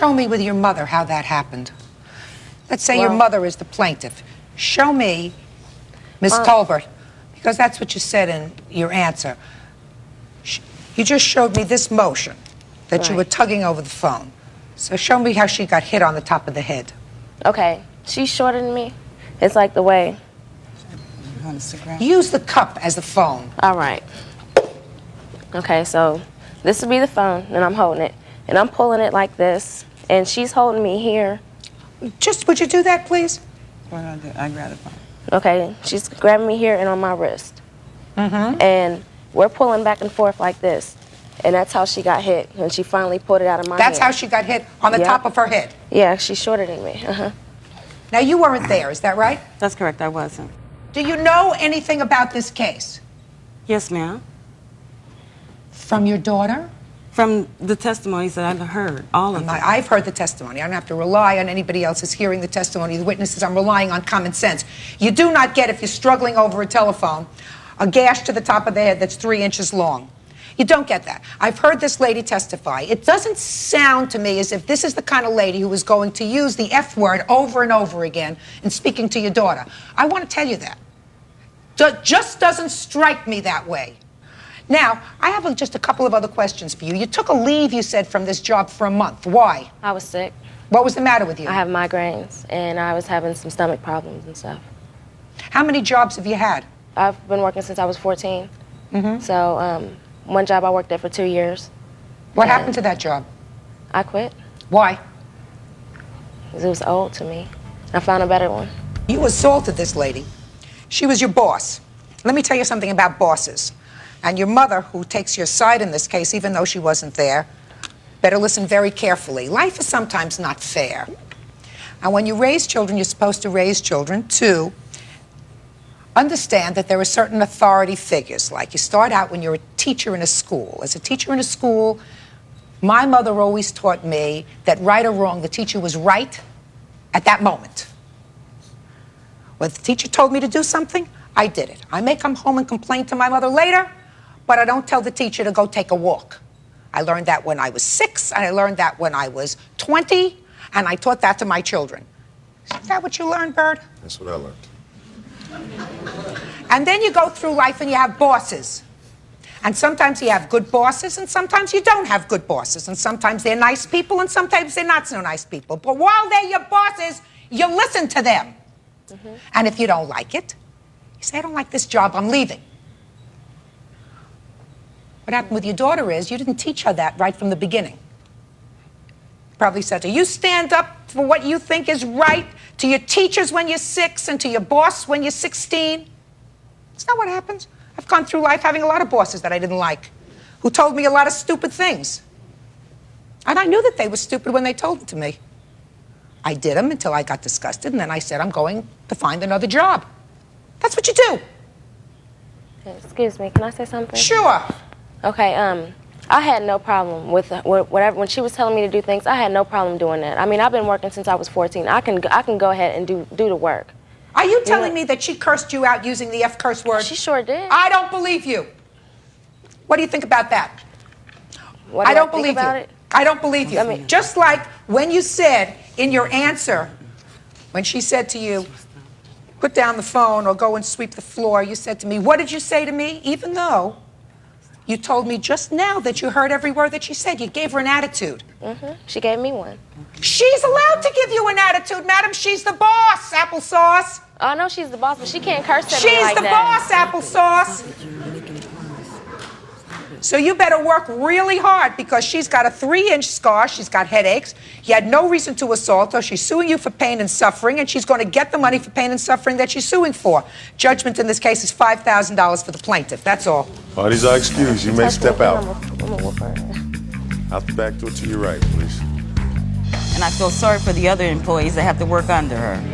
show me with your mother how that happened. Let's say Well, your mother is the plaintiff. Show me, Miss Tolbert, because that's what you said in your answer. You just showed me this motion that you were tugging over the phone. So show me how she got hit on the top of the head. Okay, she's shorter than me. It's like the way. Use the cup as the phone. All right. Okay, so this would be the phone, and I'm holding it. And I'm pulling it like this, and she's holding me here. Just, would you do that, please? I grab the phone. Okay, she's grabbing me here and on my wrist. And we're pulling back and forth like this. And that's how she got hit, and she finally pulled it out of my hand. That's how she got hit, on the top of her head? Yeah, she's shorter than me. Now, you weren't there, is that right? That's correct, I wasn't. Do you know anything about this case? Yes, ma'am. From your daughter? From the testimonies that I've heard, all of them. I've heard the testimony. I don't have to rely on anybody else's hearing the testimony of the witnesses. I'm relying on common sense. You do not get, if you're struggling over a telephone, a gash to the top of the head that's 3 inches long. You don't get that. I've heard this lady testify. It doesn't sound to me as if this is the kind of lady who is going to use the F word over and over again in speaking to your daughter. I want to tell you that. Just doesn't strike me that way. Now, I have just a couple of other questions for you. You took a leave, you said, from this job for a month. Why? I was sick. What was the matter with you? I have migraines, and I was having some stomach problems and stuff. How many jobs have you had? I've been working since I was 14. So one job I worked at for 2 years. What happened to that job? I quit. Why? Because it was old to me. I found a better one. You assaulted this lady. She was your boss. Let me tell you something about bosses. And your mother, who takes your side in this case, even though she wasn't there, better listen very carefully. Life is sometimes not fair. And when you raise children, you're supposed to raise children to understand that there are certain authority figures. Like you start out when you're a teacher in a school. As a teacher in a school, my mother always taught me that right or wrong, the teacher was right at that moment. When the teacher told me to do something, I did it. I may come home and complain to my mother later, but I don't tell the teacher to go take a walk. I learned that when I was 6, and I learned that when I was 20, and I taught that to my children. Is that what you learned, Bird? That's what I learned. And then you go through life and you have bosses. And sometimes you have good bosses, and sometimes you don't have good bosses. And sometimes they're nice people, and sometimes they're not so nice people. But while they're your bosses, you listen to them. And if you don't like it, you say, I don't like this job, I'm leaving. What happened with your daughter is you didn't teach her that right from the beginning. Probably said to her, you stand up for what you think is right to your teachers when you're 6 and to your boss when you're 16. It's not what happens. I've gone through life having a lot of bosses that I didn't like, who told me a lot of stupid things. And I knew that they were stupid when they told them to me. I did them until I got disgusted, and then I said, I'm going to find another job. That's what you do. Excuse me, can I say something? Sure. Okay, I had no problem with whatever. When she was telling me to do things, I had no problem doing that. I mean, I've been working since I was 14. I can go ahead and do the work. Are you telling me that she cursed you out using the F curse word? She sure did. I don't believe you. What do you think about that? What I don't think believe about you. it? I don't believe you. Just like when you said in your answer, when she said to you, put down the phone or go and sweep the floor, you said to me, what did you say to me? Even though you told me just now that you heard every word that she said. You gave her an attitude. She gave me one. She's allowed to give you an attitude, madam. She's the boss, applesauce. Oh, I know she's the boss, but she can't curse at me She's like the that. boss, applesauce. So you better work really hard because she's got a 3-inch scar. She's got headaches. You had no reason to assault her. She's suing you for pain and suffering, and she's going to get the money for pain and suffering that she's suing for. Judgment in this case is $5,000 for the plaintiff. That's all. Parties are excused. You may step out. I'm gonna whoop her. Out the back door to your right, please. And I feel sorry for the other employees that have to work under her.